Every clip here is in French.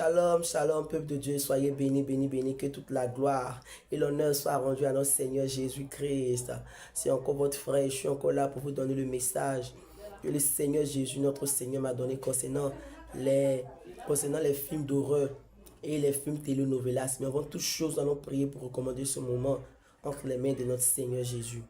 Shalom, shalom, peuple de Dieu, soyez bénis, bénis, bénis, que toute la gloire et l'honneur soit rendu à notre Seigneur Jésus-Christ. C'est encore votre frère, je suis encore là pour vous donner le message que le Seigneur Jésus, notre Seigneur, m'a donné concernant les films d'horreur et les films telenovelas. Mais avant toute chose, nous allons prier pour recommander ce moment entre les mains de notre Seigneur Jésus.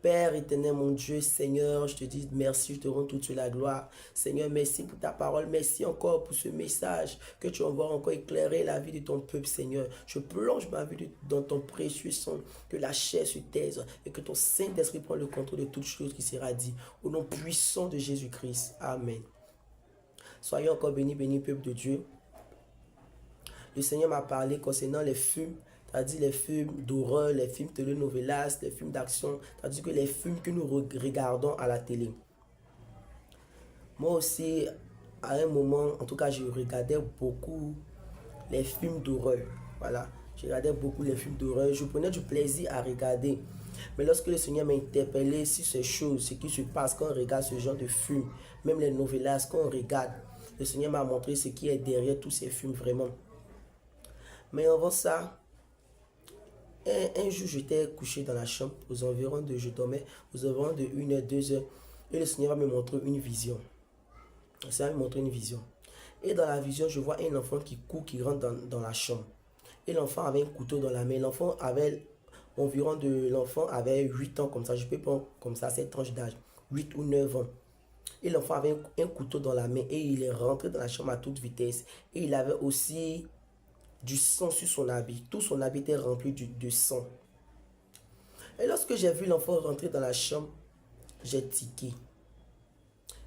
Père éternel, mon Dieu, Seigneur, je te dis merci, je te rends toute la gloire. Seigneur, merci pour ta parole, merci encore pour ce message que tu envoies encore éclairer la vie de ton peuple, Seigneur. Je plonge ma vie dans ton précieux sang, que la chair se taise et que ton Saint-Esprit prenne le contrôle de toute chose qui sera dit. Au nom puissant de Jésus-Christ. Amen. Soyez encore bénis, bénis, peuple de Dieu. Le Seigneur m'a parlé concernant les films, c'est-à-dire les films d'horreur, les films telenovelas, les films d'action, c'est-à-dire que les films que nous regardons à la télé. Moi aussi, à un moment, en tout cas, je regardais beaucoup les films d'horreur. Voilà, je regardais beaucoup les films d'horreur. Je prenais du plaisir à regarder. Mais lorsque le Seigneur m'a interpellé sur ces choses, ce qui se passe quand on regarde ce genre de films, même les novelas, quand on regarde, le Seigneur m'a montré ce qui est derrière tous ces films vraiment. Mais avant ça, un jour, j'étais couché dans la chambre, je dormais aux environs de 1 heure, 2 heures, et le Seigneur va me montrer une vision. Le Seigneur va me montrer une vision. Et dans la vision, je vois un enfant qui court, qui rentre dans la chambre. Et l'enfant avait un couteau dans la main. L'enfant avait 8 ans, comme ça, je peux prendre comme ça, cette tranche d'âge, 8 ou 9 ans. Et l'enfant avait un couteau dans la main et il est rentré dans la chambre à toute vitesse. Et il avait aussi du sang sur son habit. Tout son habit était rempli de sang. Et lorsque j'ai vu l'enfant rentrer dans la chambre, j'ai tiqué.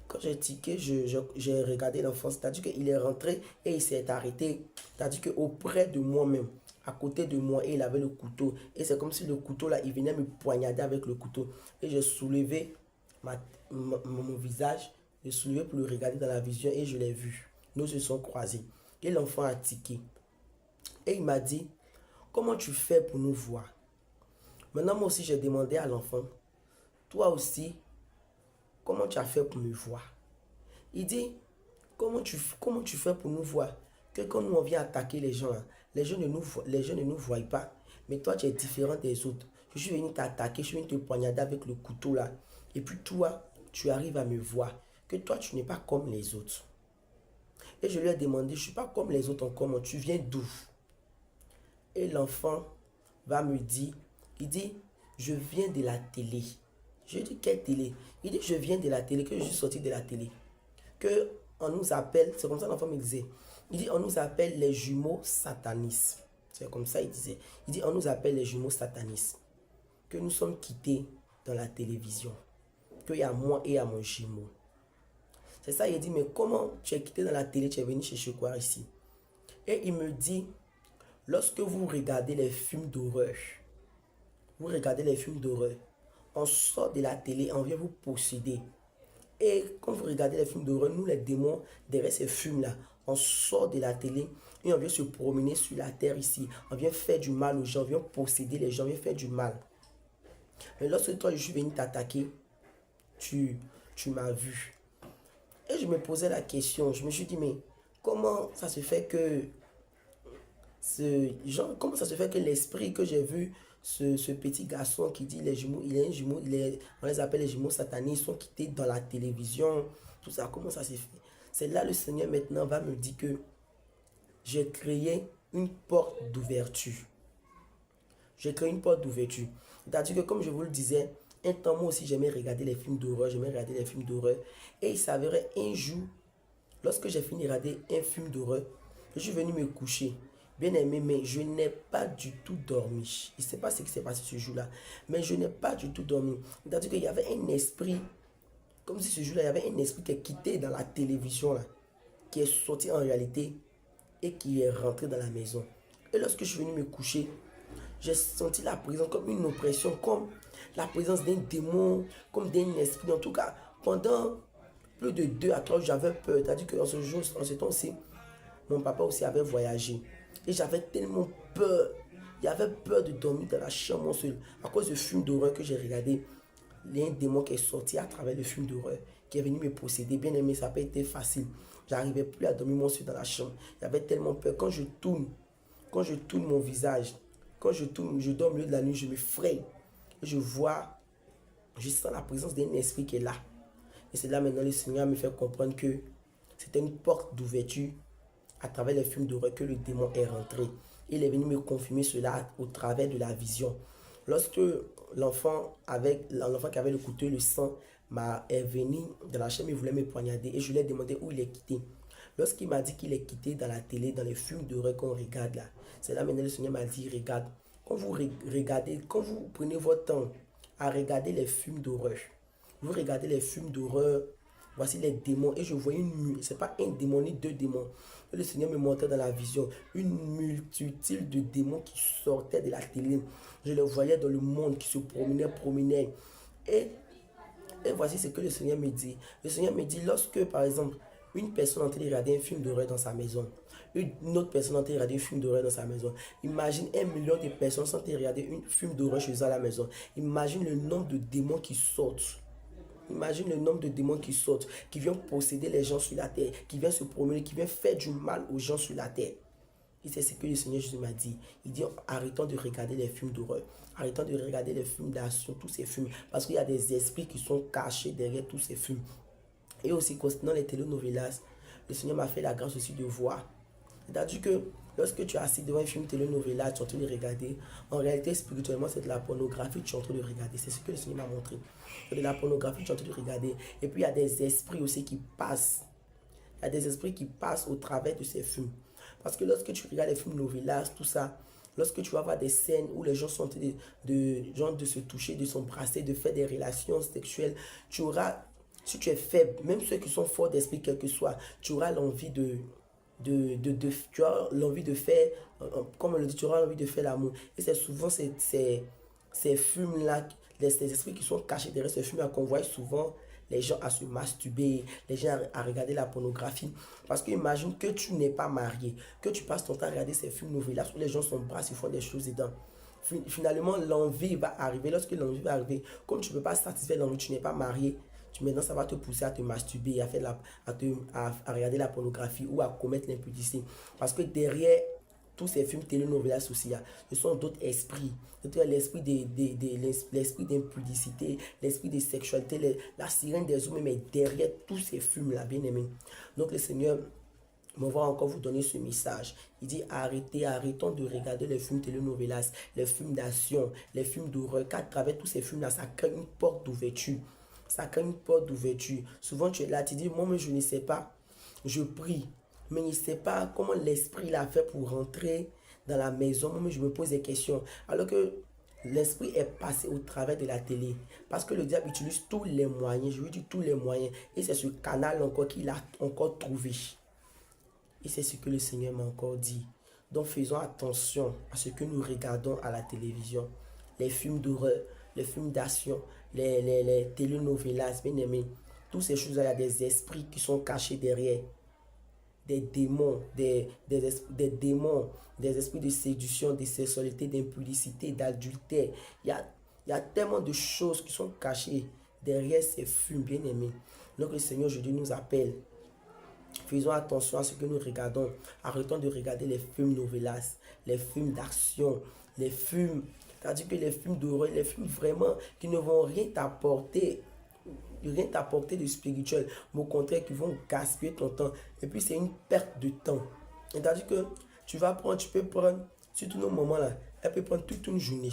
Quand j'ai tiqué, j'ai regardé l'enfant. C'est-à-dire qu'il est rentré et il s'est arrêté. C'est-à-dire qu'auprès de moi-même, à côté de moi, et il avait le couteau. Et c'est comme si le couteau là, il venait me poignarder avec le couteau. Et j'ai soulevé mon visage. J'ai soulevé pour le regarder dans la vision et je l'ai vu. Nous se sommes croisés. Et l'enfant a tiqué. Et il m'a dit, comment tu fais pour nous voir? Maintenant, moi aussi, j'ai demandé à l'enfant, toi aussi, comment tu as fait pour me voir? Il dit, comment tu fais pour nous voir? Que quand nous on vient attaquer les gens, les gens ne nous voient pas. Mais toi, tu es différent des autres. Je suis venu t'attaquer, je suis venu te poignarder avec le couteau là. Et puis toi, tu arrives à me voir. Que toi, tu n'es pas comme les autres. Et je lui ai demandé, je ne suis pas comme les autres encore, tu viens d'où? Et l'enfant va me dire, il dit, je viens de la télé. Je dis, quelle télé? Il dit, je viens de la télé, que je suis sorti de la télé. Que on nous appelle, c'est comme ça l'enfant me disait, il dit, on nous appelle les jumeaux satanistes. C'est comme ça il disait. Il dit, on nous appelle les jumeaux satanistes. Que nous sommes quittés dans la télévision. Qu'il y a moi et à mon jumeau. C'est ça, il dit, mais comment tu es quitté dans la télé, tu es venu chercher quoi ici? Et il me dit, lorsque vous regardez les films d'horreur, on sort de la télé, on vient vous posséder. Et quand vous regardez les films d'horreur, nous les démons, derrière ces films-là, on sort de la télé et on vient se promener sur la terre ici. On vient faire du mal aux gens, on vient posséder les gens, on vient faire du mal. Mais lorsque toi, je suis venu t'attaquer, tu m'as vu. Et je me posais la question, je me suis dit, mais comment ça se fait que comment ça se fait que l'esprit que j'ai vu, ce petit garçon qui dit les jumeaux, il est un jumeau, on les appelle les jumeaux satanistes, sont quittés dans la télévision, tout ça, comment ça s'est fait? C'est là le Seigneur maintenant va me dire que j'ai créé une porte d'ouverture. J'ai créé une porte d'ouverture. C'est-à-dire que comme je vous le disais, un temps moi aussi j'aimais regarder les films d'horreur, et il s'avérait un jour, lorsque j'ai fini de regarder un film d'horreur, je suis venu me coucher. Bien aimé, mais je n'ai pas du tout dormi. Je ne sais pas ce qui s'est passé ce jour-là, mais je n'ai pas du tout dormi. C'est-à-dire qu'il y avait un esprit, comme si ce jour-là, il y avait un esprit qui est quitté dans la télévision, là, qui est sorti en réalité et qui est rentré dans la maison. Et lorsque je suis venu me coucher, j'ai senti la présence comme une oppression, comme la présence d'un démon, comme d'un esprit. En tout cas, pendant plus de 2 à 3 jours, j'avais peur. C'est-à-dire qu'en ce jour, en ce temps-ci, mon papa aussi avait voyagé. Et j'avais tellement peur. Il y avait peur de dormir dans la chambre seul. À cause du film d'horreur que j'ai regardé, il y a un démon qui est sorti à travers le film d'horreur, qui est venu me posséder. Bien aimé, ça n'a pas été facile. J'arrivais plus à dormir mon soeur dans la chambre. J'avais tellement peur. Quand je tourne mon visage, quand je tourne, je dors au milieu de la nuit, je me fraye. Je vois, je sens la présence d'un esprit qui est là. Et c'est là maintenant le Seigneur me fait comprendre que c'était une porte d'ouverture à travers les films d'horreur que le démon est rentré. Il est venu me confirmer cela au travers de la vision. Lorsque l'enfant qui avait le couteau et le sang est venu dans la chambre, il voulait me poignarder et je lui ai demandé où il est quitté. Lorsqu'il m'a dit qu'il est quitté dans la télé, dans les films d'horreur qu'on regarde là, c'est là maintenant le Seigneur m'a dit, regarde, quand vous regardez, quand vous prenez votre temps à regarder les films d'horreur, vous regardez les films d'horreur, voici les démons, et je voyais c'est pas un démon ni deux démons. Le Seigneur me montrait dans la vision une multitude de démons qui sortaient de la télé. Je les voyais dans le monde qui se promenaient. Et, et voici ce que le Seigneur me dit. Le Seigneur me dit, lorsque par exemple, une personne est en train de regarder un film d'horreur dans sa maison, une autre personne est en train de regarder un film d'horreur dans sa maison, imagine 1 million de personnes sont en train de regarder un film d'horreur chez eux à la maison. Imagine le nombre de démons qui sortent. Imagine le nombre de démons qui sortent, qui viennent posséder les gens sur la terre, qui viennent se promener, qui viennent faire du mal aux gens sur la terre. Et c'est ce que le Seigneur Jésus m'a dit. Il dit, arrêtons de regarder les films d'horreur. Arrêtons de regarder les films d'action, tous ces films. Parce qu'il y a des esprits qui sont cachés derrière tous ces films. Et aussi, concernant les telenovelas, le Seigneur m'a fait la grâce aussi de voir. C'est-à-dire que lorsque tu es assis devant un film telenovela, tu es en train de regarder, en réalité, spirituellement, c'est de la pornographie que tu es en train de regarder. C'est ce que le Seigneur m'a montré. C'est de la pornographie que tu es en train de regarder. Et puis, il y a des esprits aussi qui passent. Il y a des esprits qui passent au travers de ces films. Parce que lorsque tu regardes les films novelas, tout ça, lorsque tu vas voir des scènes où les gens sont en train de se toucher, de s'embrasser, de faire des relations sexuelles, tu auras, si tu es faible, même ceux qui sont forts d'esprit, quel que soit, tu auras l'envie tu as l'envie de faire, comme on le dit, tu auras l'envie de faire l'amour. Et c'est souvent ces films-là, ces esprits qui sont cachés derrière ces films-là qu'on voit souvent les gens à se masturber, les gens à regarder la pornographie. Parce que imagine que tu n'es pas marié, que tu passes ton temps à regarder ces films novelas où les gens s'embrassent, ils font des choses dedans. Finalement, l'envie va arriver. Lorsque l'envie va arriver, comme tu ne peux pas satisfaire l'envie, tu n'es pas marié, maintenant ça va te pousser à te masturber, à regarder la pornographie ou à commettre l'impudicité. Parce que derrière tous ces films telenovelas aussi, ce sont d'autres esprits. L'esprit d'impudicité, l'esprit de sexualité, la sirène des hommes, mais derrière tous ces films-là, bien aimés. Donc le Seigneur va encore vous donner ce message. Il dit arrêtons de regarder les films telenovelas, les films d'action, les films d'horreur, car à travers tous ces films-là, ça crée une porte d'ouverture. Ça crée une porte d'ouverture. Souvent, tu es là, tu dis, moi, mais je ne sais pas. Je prie, mais je ne sais pas comment l'esprit l'a fait pour rentrer dans la maison. Moi, je me pose des questions. Alors que l'esprit est passé au travers de la télé. Parce que le diable utilise tous les moyens. Je lui dis tous les moyens. Et c'est ce canal encore qu'il a encore trouvé. Et c'est ce que le Seigneur m'a encore dit. Donc, faisons attention à ce que nous regardons à la télévision. Les films d'horreur, les films d'action, les telenovelas, bien aimés. Toutes ces choses-là, il y a des esprits qui sont cachés derrière. Des démons, des démons, des esprits de séduction, de sexualité, d'impudicité, d'adultère. Il y a tellement de choses qui sont cachées derrière ces films, bien aimés. Donc, le Seigneur aujourd'hui nous appelle. Faisons attention à ce que nous regardons. Arrêtons de regarder les films novelas, les films d'action, les films, c'est-à-dire que les films d'horreur, les films vraiment qui ne vont rien t'apporter de spirituel, mais au contraire qui vont gaspiller ton temps. Et puis c'est une perte de temps. C'est-à-dire que tu peux prendre, surtout nos moments-là, elle peut prendre toute une journée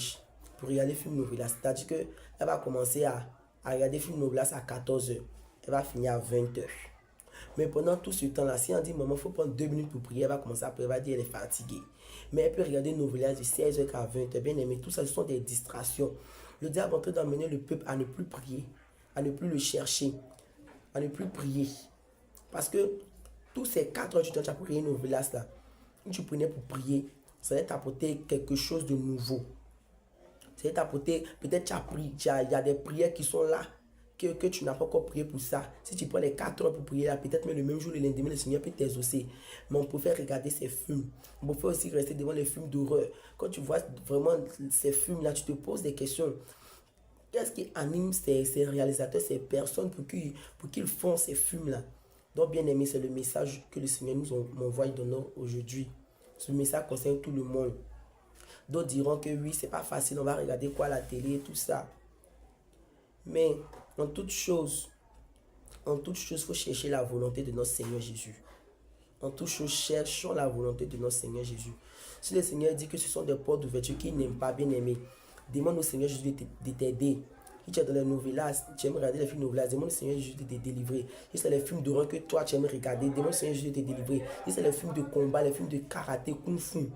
pour regarder les films novelas. C'est-à-dire qu'elle va commencer à regarder les films novelas à 14 heures. Elle va finir à 20 heures. Mais pendant tout ce temps-là, si on dit, maman, il faut prendre 2 minutes pour prier, elle va commencer à prier, elle va dire, elle est fatiguée. Mais elle peut regarder une novelas de 16h à 20h, bien aimé. Tout ça, ce sont des distractions. Le diable est en train d'emmener le peuple à ne plus prier, à ne plus le chercher, à ne plus prier. Parce que tous ces 4 heures du temps, tu as prié une novelas là. Quand tu prenais pour prier, ça allait t'apporter quelque chose de nouveau. Ça allait t'apporter, peut-être tu as prié, il y a des prières qui sont là. Que tu n'as pas encore prié pour ça. Si tu prends les 4 heures pour prier là, peut-être même le même jour, le lendemain, le Seigneur peut t'exaucer. Mais on préfère regarder ces films. On préfère aussi rester devant les films d'horreur. Quand tu vois vraiment ces films-là, tu te poses des questions. Qu'est-ce qui anime ces réalisateurs, ces personnes pour qu'ils font ces films-là? Donc, bien aimé, c'est le message que le Seigneur m'envoie aujourd'hui. Ce message concerne tout le monde. D'autres diront que oui, c'est pas facile, on va regarder quoi à la télé, tout ça. Mais en toute chose, il faut chercher la volonté de notre Seigneur Jésus. En toute chose, cherchons la volonté de notre Seigneur Jésus. Si le Seigneur dit que ce sont des portes d'ouverture qu'il n'aime pas, bien aimé, demande au Seigneur Jésus de t'aider. Si tu es dans les novelas, tu aimes regarder les films novelas, demande au Seigneur Jésus de te délivrer. Si c'est les films d'horreur que toi tu aimes regarder, demande au Seigneur Jésus de te délivrer. Si c'est les films de combat, les films de karaté, kung fu,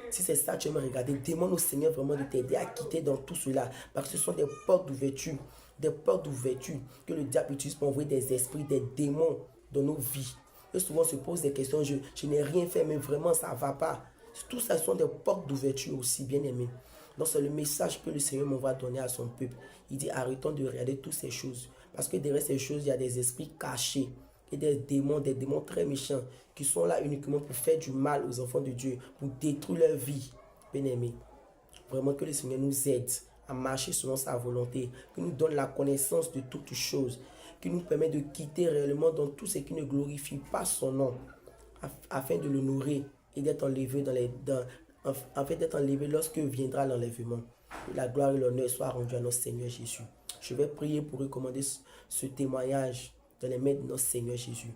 si c'est ça que tu aimes regarder, demande au Seigneur vraiment de t'aider à quitter dans tout cela. Parce que ce sont des portes d'ouverture. Des portes d'ouverture que le diable utilise pour envoyer des esprits, des démons dans nos vies. Et souvent on se pose des questions, je n'ai rien fait, mais vraiment ça ne va pas. Tout ça sont des portes d'ouverture aussi, bien aimés. Donc c'est le message que le Seigneur m'envoie donner à son peuple. Il dit arrêtons de regarder toutes ces choses. Parce que derrière ces choses, il y a des esprits cachés. Et des démons très méchants qui sont là uniquement pour faire du mal aux enfants de Dieu, pour détruire leur vie, bien aimés. Vraiment que le Seigneur nous aide à marcher selon sa volonté, qu'il nous donne la connaissance de toutes choses, qu'il nous permet de quitter réellement dans tout ce qui ne glorifie pas son nom, afin de l'honorer et d'être enlevé afin d'être enlevé lorsque viendra l'enlèvement. Que la gloire et l'honneur soient rendus à notre Seigneur Jésus. Je vais prier pour recommander ce témoignage dans les mains de notre Seigneur Jésus.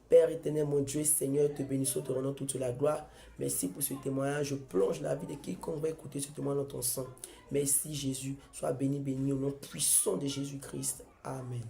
Père éternel, mon Dieu, Seigneur, te bénissons, te rendons toute la gloire. Merci pour ce témoignage. Je plonge la vie de quiconque va écouter ce témoignage dans ton sang. Merci Jésus. Sois béni, béni au nom puissant de Jésus-Christ. Amen.